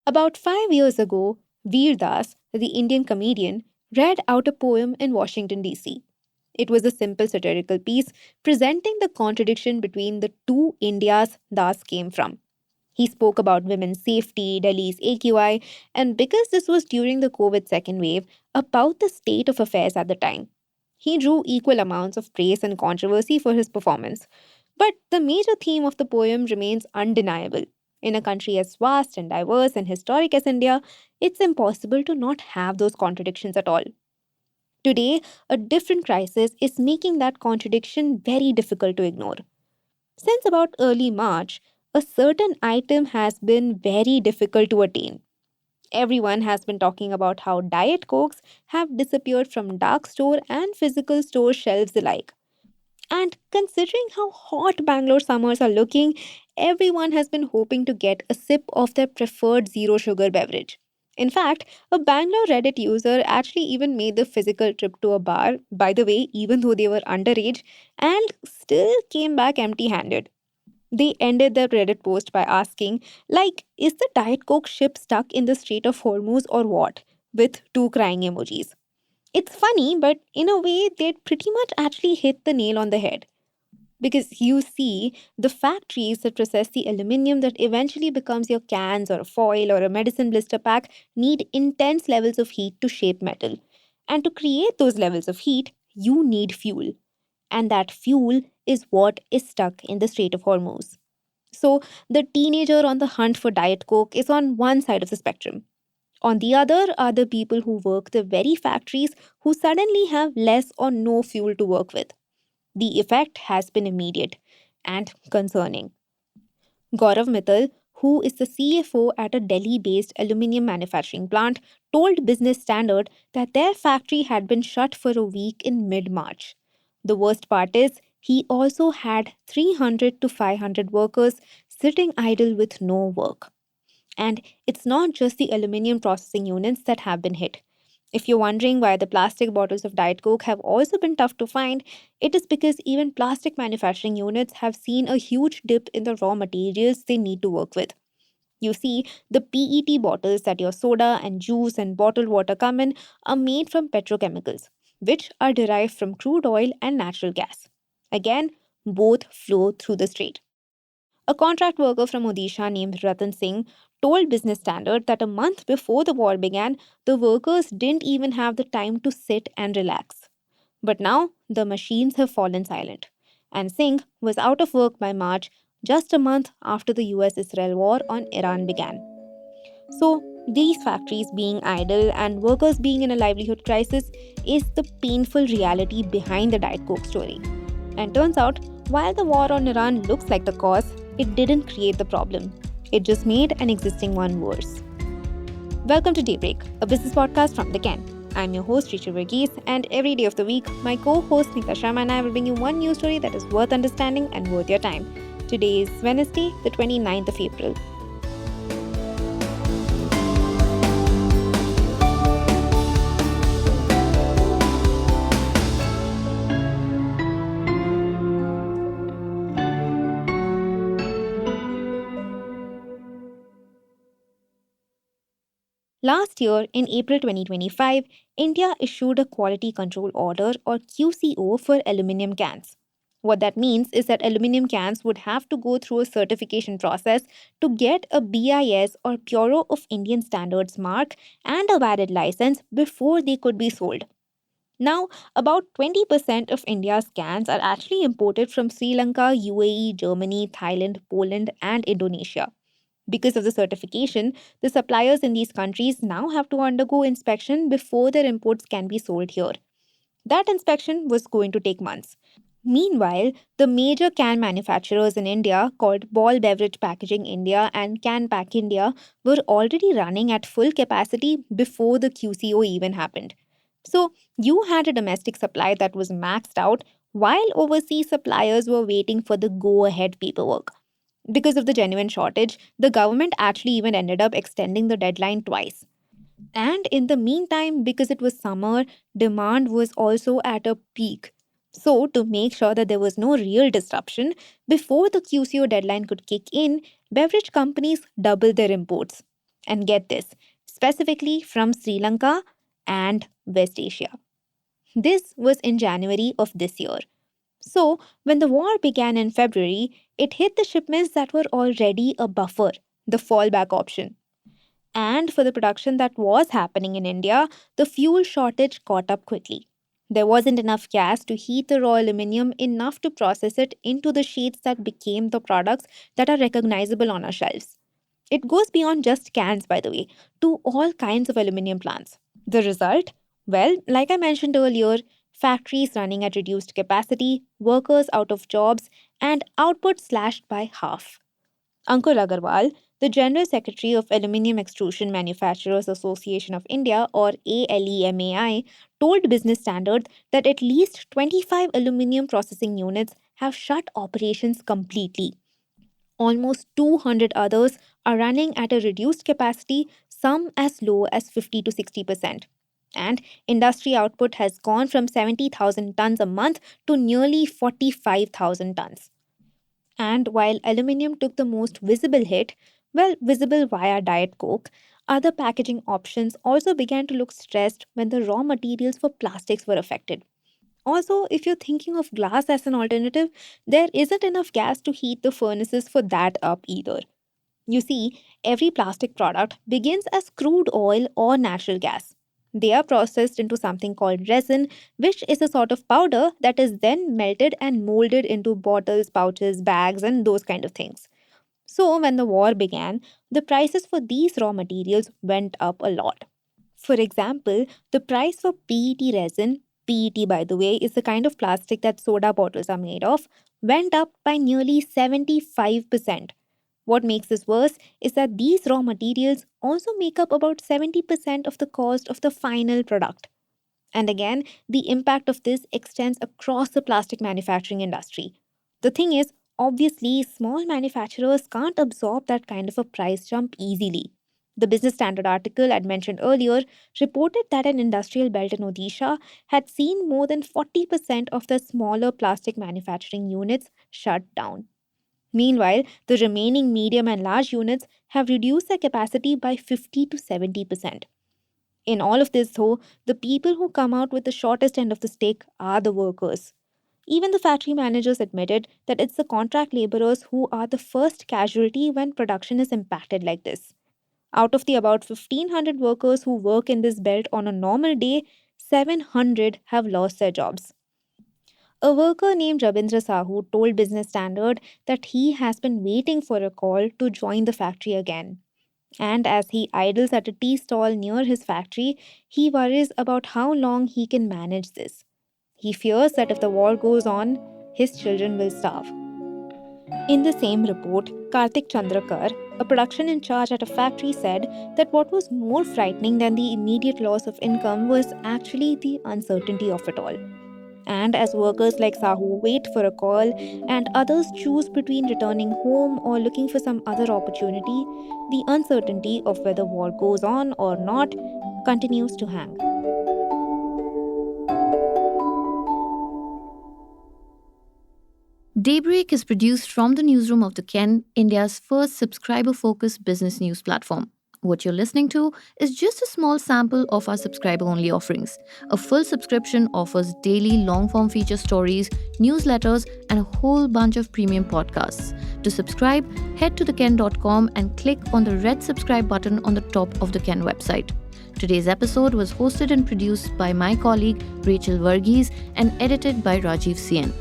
About 5 years ago, Veer Das, the Indian comedian, read out a poem in Washington, D.C. It was a simple satirical piece presenting the contradiction between the two Indias Das came from. He spoke about women's safety, Delhi's AQI, and because this was during the COVID second wave, about the state of affairs at the time. He drew equal amounts of praise and controversy for his performance. But the major theme of the poem remains undeniable. In a country as vast and diverse and historic as India, it's impossible to not have those contradictions at all. Today, a different crisis is making that contradiction very difficult to ignore. Since about early March, a certain item has been very difficult to attain. Everyone has been talking about how Diet Cokes have disappeared from dark store and physical store shelves alike. And considering how hot Bangalore summers are looking, everyone has been hoping to get a sip of their preferred zero sugar beverage. In fact, a Bangalore Reddit user actually even made the physical trip to a bar, by the way, even though they were underage, and still came back empty handed. They ended their Reddit post by asking, like, is the Diet Coke ship stuck in the Strait of Hormuz or what? With two crying emojis. It's funny, but in a way, they'd pretty much actually hit the nail on the head. Because you see, the factories that process the aluminium that eventually becomes your cans or a foil or a medicine blister pack need intense levels of heat to shape metal. And to create those levels of heat, you need fuel. And that fuel is what is stuck in the Strait of Hormuz. So the teenager on the hunt for Diet Coke is on one side of the spectrum. On the other are the people who work the very factories who suddenly have less or no fuel to work with. The effect has been immediate and concerning. Gaurav Mittal, who is the CFO at a Delhi based aluminium manufacturing plant, told Business Standard that their factory had been shut for a week in mid March. The worst part is, he also had 300 to 500 workers sitting idle with no work. And it's not just the aluminium processing units that have been hit. If you're wondering why the plastic bottles of Diet Coke have also been tough to find, it is because even plastic manufacturing units have seen a huge dip in the raw materials they need to work with. You see, the PET bottles that your soda and juice and bottled water come in are made from petrochemicals, which are derived from crude oil and natural gas. Again, both flow through the strait. A contract worker from Odisha named Ratan Singh told Business Standard that a month before the war began, the workers didn't even have the time to sit and relax. But now, the machines have fallen silent. And Singh was out of work by March, just a month after the US Israel war on Iran began. So, these factories being idle and workers being in a livelihood crisis is the painful reality behind the Diet Coke story. And turns out, while the war on Iran looks like the cause, it didn't create the problem. It just made an existing one worse. Welcome to Daybreak, a business podcast from the Can. I'm your host, Richa Verghese, and every day of the week, my co-host Nika Sharma and I will bring you one news story that is worth understanding and worth your time. Today is Wednesday, the 29th of April. Last year, in April 2025, India issued a Quality Control Order or QCO for aluminium cans. What that means is that aluminium cans would have to go through a certification process to get a BIS or Bureau of Indian Standards mark and a valid license before they could be sold. Now, about 20% of India's cans are actually imported from Sri Lanka, UAE, Germany, Thailand, Poland, and Indonesia. Because of the certification, the suppliers in these countries now have to undergo inspection before their imports can be sold here. That inspection was going to take months. Meanwhile, the major can manufacturers in India, called Ball Beverage Packaging India and Can Pack India, were already running at full capacity before the QCO even happened. So, you had a domestic supply that was maxed out while overseas suppliers were waiting for the go ahead paperwork. Because of the genuine shortage, the government actually even ended up extending the deadline twice. And in the meantime, because it was summer, demand was also at a peak. So, to make sure that there was no real disruption, before the QCO deadline could kick in, beverage companies doubled their imports. And get this, specifically from Sri Lanka and West Asia. This was in January of this year. So, when the war began in February, it hit the shipments that were already a buffer, the fallback option. And for the production that was happening in India, the fuel shortage caught up quickly. There wasn't enough gas to heat the raw aluminium enough to process it into the sheets that became the products that are recognizable on our shelves. It goes beyond just cans, by the way, to all kinds of aluminium plants. The result? Well, like I mentioned earlier, factories running at reduced capacity, workers out of jobs, and output slashed by half. Ankur Agarwal, the General Secretary of Aluminium Extrusion Manufacturers Association of India or ALEMAI, told Business Standard that at least 25 aluminium processing units have shut operations completely. Almost 200 others are running at a reduced capacity, some as low as 50 to 60%. And industry output has gone from 70,000 tons a month to nearly 45,000 tons. And while aluminium took the most visible hit, well, visible via Diet Coke, other packaging options also began to look stressed when the raw materials for plastics were affected. Also, if you're thinking of glass as an alternative, there isn't enough gas to heat the furnaces for that up either. You see, every plastic product begins as crude oil or natural gas. They are processed into something called resin, which is a sort of powder that is then melted and molded into bottles, pouches, bags, and those kind of things. So, when the war began, the prices for these raw materials went up a lot. For example, the price for PET resin, PET by the way, is the kind of plastic that soda bottles are made of, went up by nearly 75%. What makes this worse is that these raw materials also make up about 70% of the cost of the final product. And again, the impact of this extends across the plastic manufacturing industry. The thing is, obviously, small manufacturers can't absorb that kind of a price jump easily. The Business Standard article I'd mentioned earlier reported that an industrial belt in Odisha had seen more than 40% of the smaller plastic manufacturing units shut down. Meanwhile, the remaining medium and large units have reduced their capacity by 50 to 70%. In all of this, though, the people who come out with the shortest end of the stick are the workers. Even the factory managers admitted that it's the contract laborers who are the first casualty when production is impacted like this. Out of the about 1,500 workers who work in this belt on a normal day, 700 have lost their jobs. A worker named Rabindra Sahu told Business Standard that he has been waiting for a call to join the factory again. And as he idles at a tea stall near his factory, he worries about how long he can manage this. He fears that if the war goes on, his children will starve. In the same report, Karthik Chandrakar, a production in charge at a factory, said that what was more frightening than the immediate loss of income was actually the uncertainty of it all. And as workers like Sahu wait for a call and others choose between returning home or looking for some other opportunity, the uncertainty of whether war goes on or not continues to hang. Daybreak is produced from the newsroom of The Ken, India's first subscriber focused business news platform. What you're listening to is just a small sample of our subscriber only offerings. A full subscription offers daily long form feature stories, newsletters, and a whole bunch of premium podcasts. To subscribe, head to theken.com and click on the red subscribe button on the top of the Ken website. Today's episode was hosted and produced by my colleague Rachel Varghese and edited by Rajiv Sien.